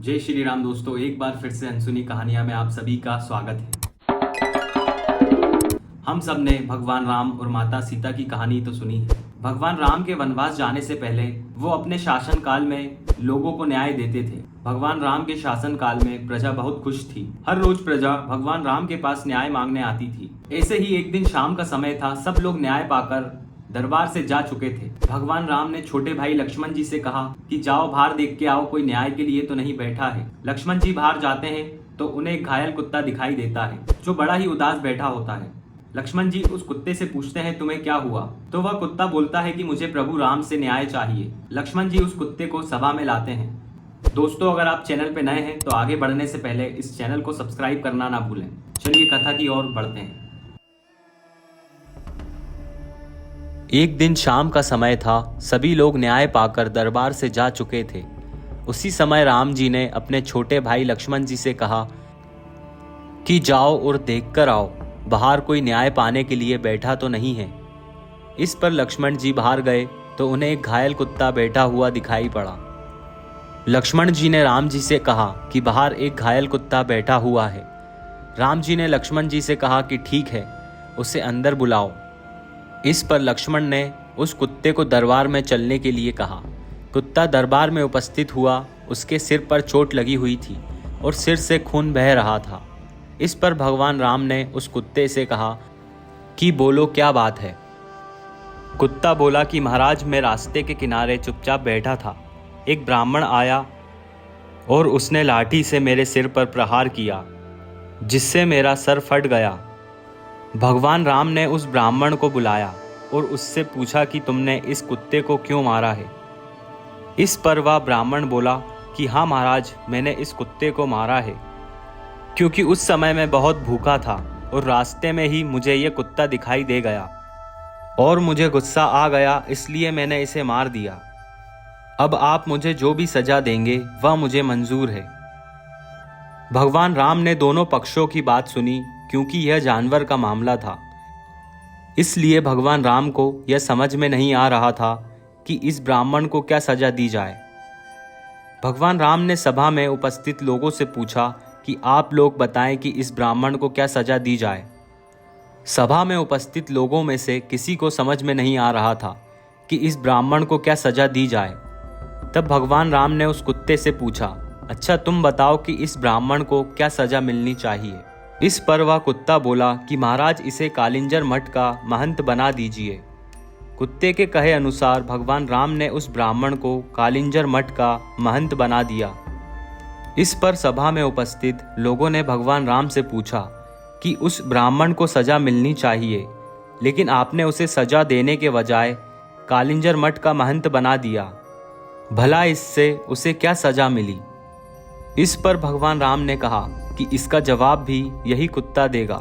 जय श्री राम दोस्तों, एक बार फिर से अनसुनी कहानियां में आप सभी का स्वागत है। हम सब ने भगवान राम और माता सीता की कहानी तो सुनी है। भगवान राम के वनवास जाने से पहले वो अपने शासन काल में लोगों को न्याय देते थे। भगवान राम के शासन काल में प्रजा बहुत खुश थी। हर रोज प्रजा भगवान राम के पास न्याय मांगने आती थी। ऐसे ही एक दिन शाम का समय था। सब लोग न्याय पाकर दरबार से जा चुके थे। भगवान राम ने छोटे भाई लक्ष्मण जी से कहा कि जाओ बाहर देख के आओ, कोई न्याय के लिए तो नहीं बैठा है। लक्ष्मण जी बाहर जाते हैं तो उन्हें एक घायल कुत्ता दिखाई देता है जो बड़ा ही उदास बैठा होता है। लक्ष्मण जी उस कुत्ते से पूछते हैं, तुम्हें क्या हुआ? तो वह कुत्ता बोलता है कि मुझे प्रभु राम से न्याय चाहिए। लक्ष्मण जी उस कुत्ते को सभा में लाते हैं। दोस्तों, अगर आप चैनल पे नए हैं तो आगे बढ़ने से पहले इस चैनल को सब्सक्राइब करना ना भूलें। चलिए कथा की ओर बढ़ते हैं। एक दिन शाम का समय था। सभी लोग न्याय पाकर दरबार से जा चुके थे। उसी समय राम जी ने अपने छोटे भाई लक्ष्मण जी से कहा कि जाओ और देख कर आओ, बाहर कोई न्याय पाने के लिए बैठा तो नहीं है। इस पर लक्ष्मण जी बाहर गए तो उन्हें एक घायल कुत्ता बैठा हुआ दिखाई पड़ा। लक्ष्मण जी ने राम जी से कहा कि बाहर एक घायल कुत्ता बैठा हुआ है। राम जी ने लक्ष्मण जी से कहा कि ठीक है, उसे अंदर बुलाओ। इस पर लक्ष्मण ने उस कुत्ते को दरबार में चलने के लिए कहा। कुत्ता दरबार में उपस्थित हुआ। उसके सिर पर चोट लगी हुई थी और सिर से खून बह रहा था। इस पर भगवान राम ने उस कुत्ते से कहा कि बोलो, क्या बात है? कुत्ता बोला कि महाराज, मैं रास्ते के किनारे चुपचाप बैठा था। एक ब्राह्मण आया और उसने लाठी से मेरे सिर पर प्रहार किया, जिससे मेरा सर फट गया। भगवान राम ने उस ब्राह्मण को बुलाया और उससे पूछा कि तुमने इस कुत्ते को क्यों मारा है? इस पर वह ब्राह्मण बोला कि हाँ महाराज, मैंने इस कुत्ते को मारा है क्योंकि उस समय मैं बहुत भूखा था और रास्ते में ही मुझे ये कुत्ता दिखाई दे गया और मुझे गुस्सा आ गया, इसलिए मैंने इसे मार दिया। अब आप मुझे जो भी सजा देंगे वह मुझे मंजूर है। भगवान राम ने दोनों पक्षों की बात सुनी क्योंकि यह जानवर का मामला था। इसलिए भगवान राम को यह समझ में नहीं आ रहा था कि इस ब्राह्मण को क्या सजा दी जाए। भगवान राम ने सभा में उपस्थित लोगों से पूछा कि आप लोग बताएं कि इस ब्राह्मण को क्या सजा दी जाए। सभा में उपस्थित लोगों में से किसी को समझ में नहीं आ रहा था कि इस ब्राह्मण को क्या सजा दी जाए। तब भगवान राम ने उस कुत्ते से पूछा, अच्छा तुम बताओ कि इस ब्राह्मण को क्या सजा मिलनी चाहिए। इस पर वह कुत्ता बोला कि महाराज, इसे कालिंजर मठ का महंत बना दीजिए। कुत्ते के कहे अनुसार भगवान राम ने उस ब्राह्मण को कालिंजर मठ का महंत बना दिया। इस पर सभा में उपस्थित लोगों ने भगवान राम से पूछा कि उस ब्राह्मण को सजा मिलनी चाहिए, लेकिन आपने उसे सजा देने के बजाय कालिंजर मठ का महंत बना दिया। भला इससे उसे क्या सजा मिली? इस पर भगवान राम ने कहा कि इसका जवाब भी यही कुत्ता देगा।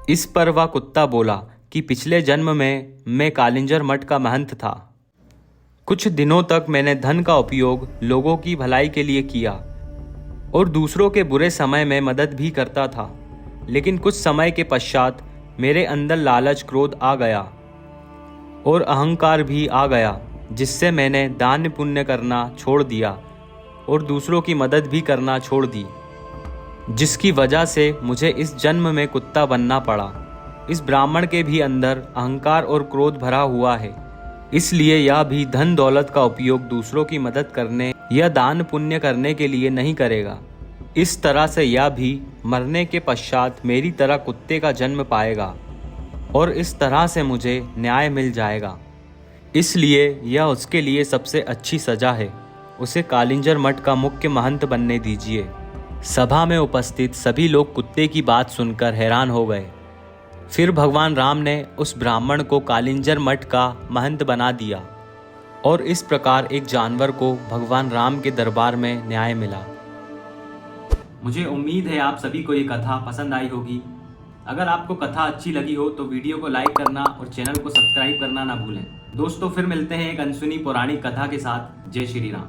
इस पर वह कुत्ता बोला कि पिछले जन्म में मैं कालिंजर मठ का महंत था। कुछ दिनों तक मैंने धन का उपयोग लोगों की भलाई के लिए किया और दूसरों के बुरे समय में मदद भी करता था। लेकिन कुछ समय के पश्चात मेरे अंदर लालच, क्रोध आ गया और अहंकार भी आ गया, जिससे मैंने दान पुण्य करना छोड़ दिया और दूसरों की मदद भी करना छोड़ दी, जिसकी वजह से मुझे इस जन्म में कुत्ता बनना पड़ा। इस ब्राह्मण के भी अंदर अहंकार और क्रोध भरा हुआ है, इसलिए यह भी धन दौलत का उपयोग दूसरों की मदद करने या दान पुण्य करने के लिए नहीं करेगा। इस तरह से यह भी मरने के पश्चात मेरी तरह कुत्ते का जन्म पाएगा और इस तरह से मुझे न्याय मिल जाएगा। इसलिए यह उसके लिए सबसे अच्छी सजा है। उसे कालिंजर मठ का मुख्य महंत बनने दीजिए। सभा में उपस्थित सभी लोग कुत्ते की बात सुनकर हैरान हो गए। फिर भगवान राम ने उस ब्राह्मण को कालिंजर मठ का महंत बना दिया और इस प्रकार एक जानवर को भगवान राम के दरबार में न्याय मिला। मुझे उम्मीद है आप सभी को ये कथा पसंद आई होगी। अगर आपको कथा अच्छी लगी हो तो वीडियो को लाइक करना और चैनल को सब्सक्राइब करना ना भूलें। दोस्तों, फिर मिलते हैं एक अनसुनी पौराणिक कथा के साथ। जय श्री राम।